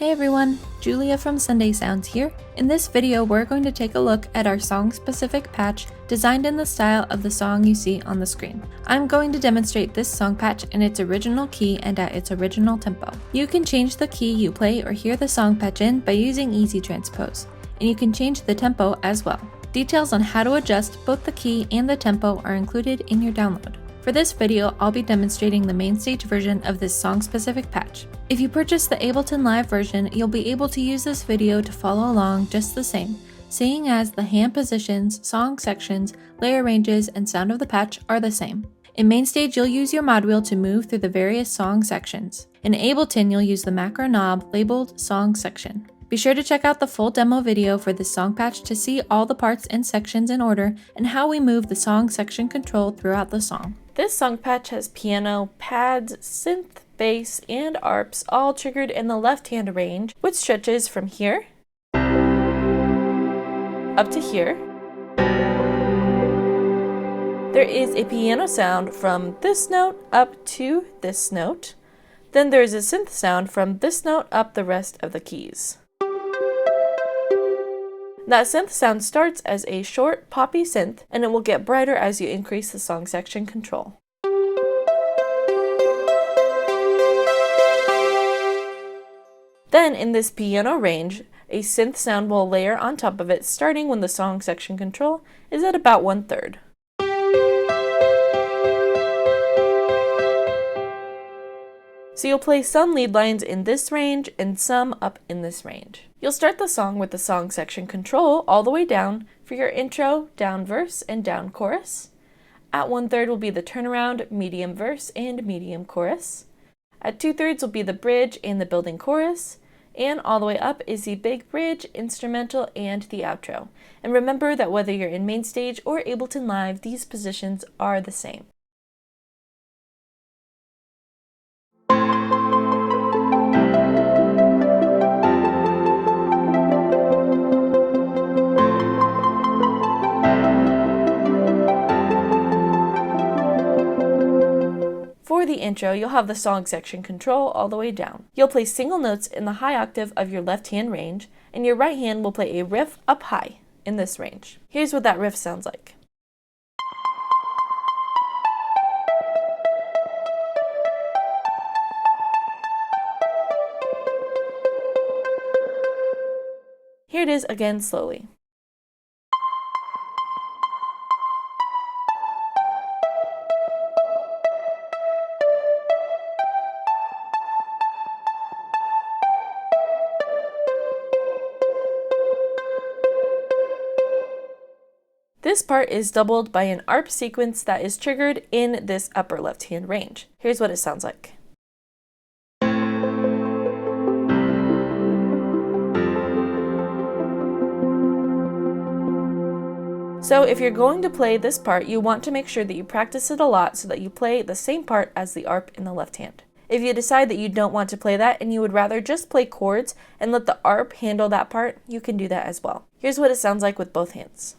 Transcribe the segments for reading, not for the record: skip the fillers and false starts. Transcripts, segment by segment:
Hey everyone, Julia from Sunday Sounds here. In this video, we're going to take a look at our song-specific patch designed in the style of the song you see on the screen. I'm going to demonstrate this song patch in its original key and at its original tempo. You can change the key you play or hear the song patch in by using Easy Transpose, and you can change the tempo as well. Details on how to adjust both the key and the tempo are included in your download. For this video, I'll be demonstrating the MainStage version of this song-specific patch. If you purchase the Ableton Live version, you'll be able to use this video to follow along just the same, seeing as the hand positions, song sections, layer ranges, and sound of the patch are the same. In MainStage, you'll use your mod wheel to move through the various song sections. In Ableton, you'll use the macro knob labeled Song Section. Be sure to check out the full demo video for this song patch to see all the parts and sections in order and how we move the song section control throughout the song. This song patch has piano, pads, synth, bass, and arps all triggered in the left-hand range, which stretches from here up to here. There is a piano sound from this note up to this note. Then there's a synth sound from this note up the rest of the keys. That synth sound starts as a short, poppy synth, and it will get brighter as you increase the song section control. Then, in this piano range, a synth sound will layer on top of it, starting when the song section control is at about 1/3. So you'll play some lead lines in this range and some up in this range. You'll start the song with the song section control all the way down for your intro, down verse, and down chorus. At 1/3 will be the turnaround, medium verse, and medium chorus. At 2/3 will be the bridge and the building chorus. And all the way up is the big bridge, instrumental, and the outro. And remember that whether you're in MainStage or Ableton Live, these positions are the same. For the intro, you'll have the song section control all the way down. You'll play single notes in the high octave of your left hand range, and your right hand will play a riff up high in this range. Here's what that riff sounds like. Here it is again slowly. This part is doubled by an ARP sequence that is triggered in this upper left-hand range. Here's what it sounds like. So if you're going to play this part, you want to make sure that you practice it a lot so that you play the same part as the ARP in the left hand. If you decide that you don't want to play that and you would rather just play chords and let the ARP handle that part, you can do that as well. Here's what it sounds like with both hands.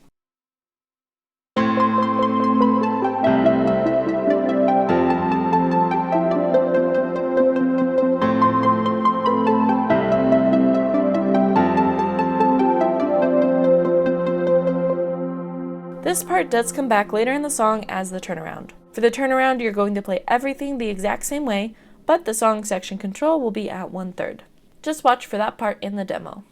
This part does come back later in the song as the turnaround. For the turnaround, you're going to play everything the exact same way, but the song section control will be at 1/3. Just watch for that part in the demo.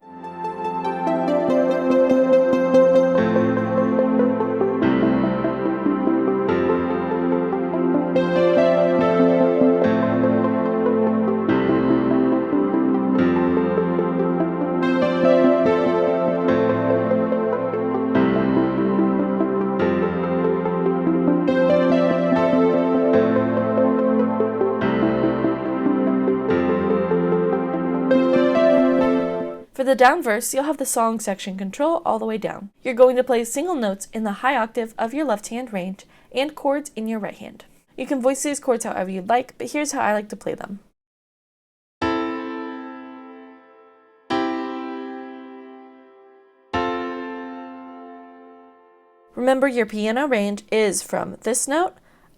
For the down verse, you'll have the song section control all the way down. You're going to play single notes in the high octave of your left hand range and chords in your right hand. You can voice these chords however you'd like, but here's how I like to play them. Remember, your piano range is from this note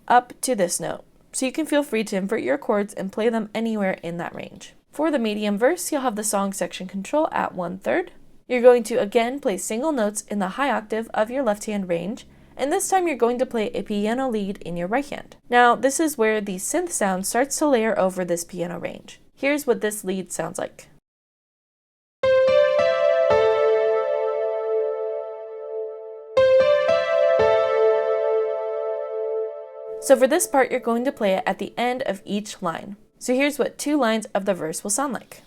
up to this note, so you can feel free to invert your chords and play them anywhere in that range. For the medium verse, you'll have the song section control at 1/3. You're going to again play single notes in the high octave of your left hand range, and this time you're going to play a piano lead in your right hand. Now, this is where the synth sound starts to layer over this piano range. Here's what this lead sounds like. So for this part, you're going to play it at the end of each line. So here's what 2 lines of the verse will sound like.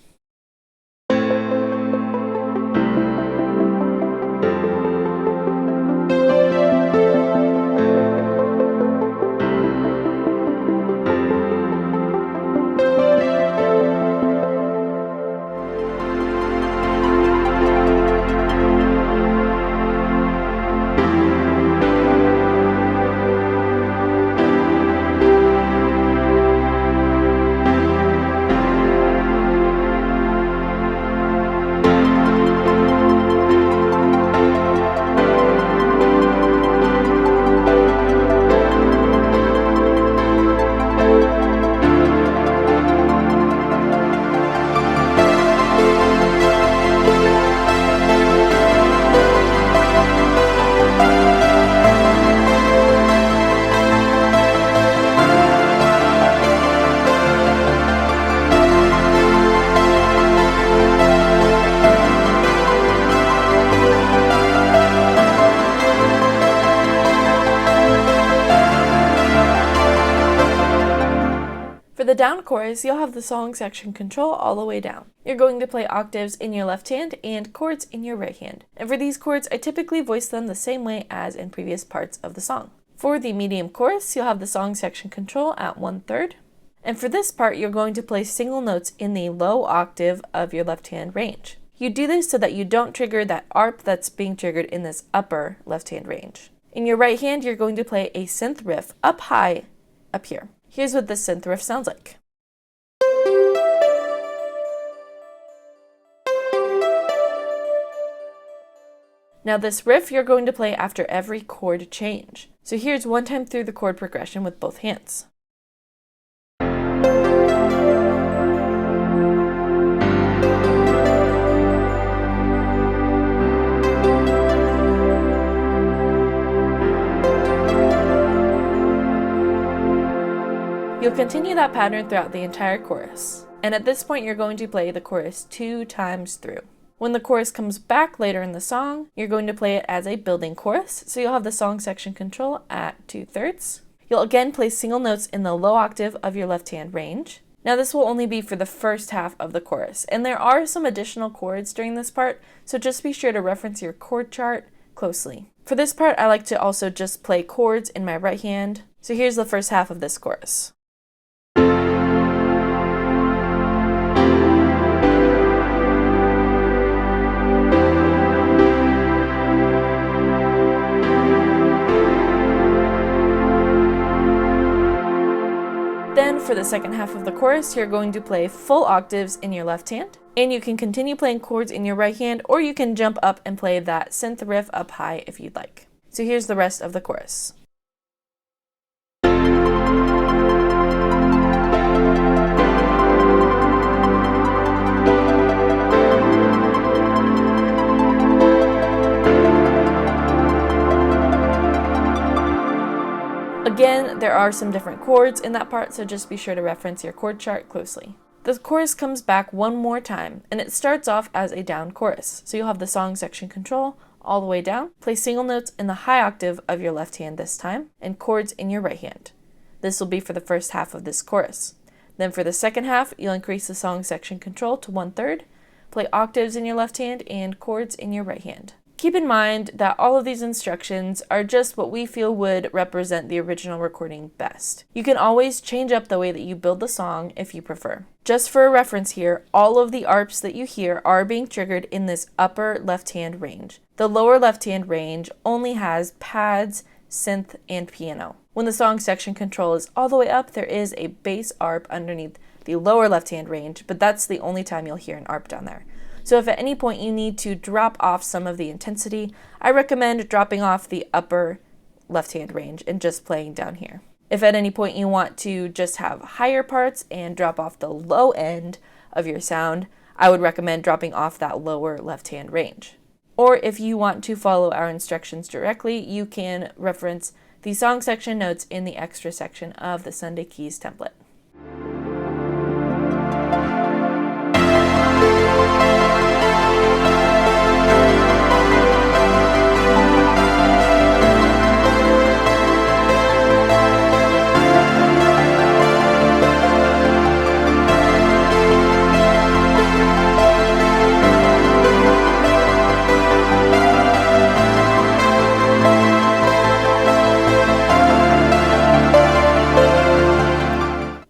For the down chorus, you'll have the song section control all the way down. You're going to play octaves in your left hand and chords in your right hand. And for these chords, I typically voice them the same way as in previous parts of the song. For the medium chorus, you'll have the song section control at 1/3. And for this part, you're going to play single notes in the low octave of your left hand range. You do this so that you don't trigger that ARP that's being triggered in this upper left hand range. In your right hand, you're going to play a synth riff up high up here. Here's what this synth riff sounds like. Now this riff you're going to play after every chord change. So here's one time through the chord progression with both hands. You'll continue that pattern throughout the entire chorus. And at this point, you're going to play the chorus 2 times through. When the chorus comes back later in the song, you're going to play it as a building chorus, so you'll have the song section control at 2/3. You'll again play single notes in the low octave of your left hand range. Now this will only be for the first half of the chorus, and there are some additional chords during this part, so just be sure to reference your chord chart closely. For this part, I like to also just play chords in my right hand, so here's the first half of this chorus. Then for the second half of the chorus, you're going to play full octaves in your left hand, and you can continue playing chords in your right hand, or you can jump up and play that synth riff up high if you'd like. So here's the rest of the chorus. Again, there are some different chords in that part, so just be sure to reference your chord chart closely. The chorus comes back one more time, and it starts off as a down chorus. So you'll have the song section control all the way down, play single notes in the high octave of your left hand this time, and chords in your right hand. This will be for the first half of this chorus. Then for the second half, you'll increase the song section control to 1/3, play octaves in your left hand and chords in your right hand. Keep in mind that all of these instructions are just what we feel would represent the original recording best. You can always change up the way that you build the song if you prefer. Just for a reference here, all of the ARPs that you hear are being triggered in this upper left-hand range. The lower left-hand range only has pads, synth, and piano. When the song section control is all the way up, there is a bass ARP underneath the lower left-hand range, but that's the only time you'll hear an ARP down there. So if at any point you need to drop off some of the intensity, I recommend dropping off the upper left-hand range and just playing down here. If at any point you want to just have higher parts and drop off the low end of your sound, I would recommend dropping off that lower left-hand range. Or if you want to follow our instructions directly, you can reference the song section notes in the extra section of the Sunday Keys template.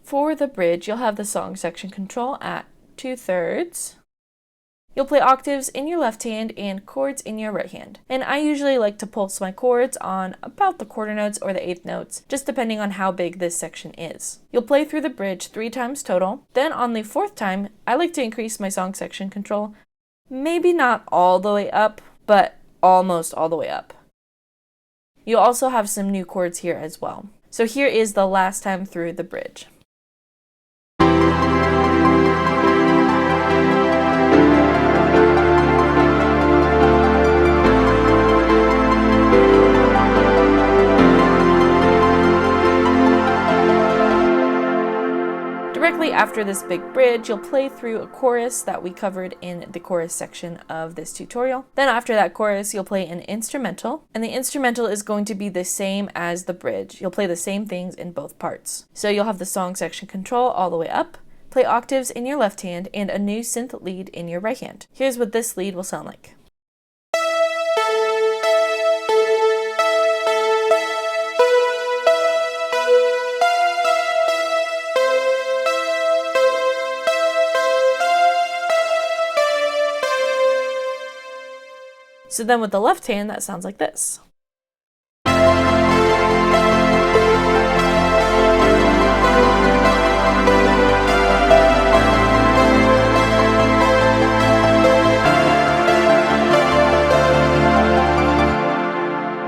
For the bridge, you'll have the song section control at 2/3. You'll play octaves in your left hand and chords in your right hand. And I usually like to pulse my chords on about the quarter notes or the eighth notes, just depending on how big this section is. You'll play through the bridge 3 times total. Then on the 4th time, I like to increase my song section control, maybe not all the way up, but almost all the way up. You'll also have some new chords here as well. So here is the last time through the bridge. Directly after this big bridge, you'll play through a chorus that we covered in the chorus section of this tutorial. Then after that chorus, you'll play an instrumental, and the instrumental is going to be the same as the bridge. You'll play the same things in both parts. So you'll have the song section control all the way up, play octaves in your left hand, and a new synth lead in your right hand. Here's what this lead will sound like. So then with the left hand, that sounds like this.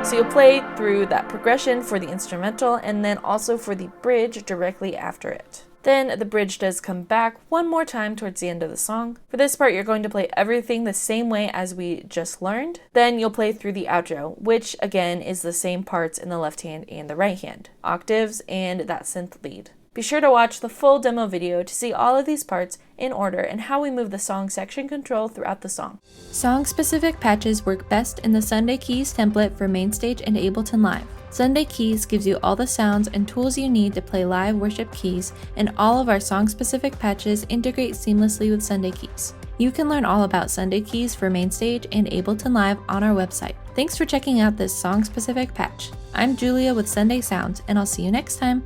So you'll play through that progression for the instrumental and then also for the bridge directly after it. Then the bridge does come back one more time towards the end of the song. For this part, you're going to play everything the same way as we just learned. Then you'll play through the outro, which again is the same parts in the left hand and the right hand, octaves and that synth lead. Be sure to watch the full demo video to see all of these parts in order and how we move the song section control throughout the song. Song-specific patches work best in the Sunday Keys template for MainStage and Ableton Live. Sunday Keys gives you all the sounds and tools you need to play live worship keys, and all of our song-specific patches integrate seamlessly with Sunday Keys. You can learn all about Sunday Keys for MainStage and Ableton Live on our website. Thanks for checking out this song-specific patch. I'm Julia with Sunday Sounds, and I'll see you next time.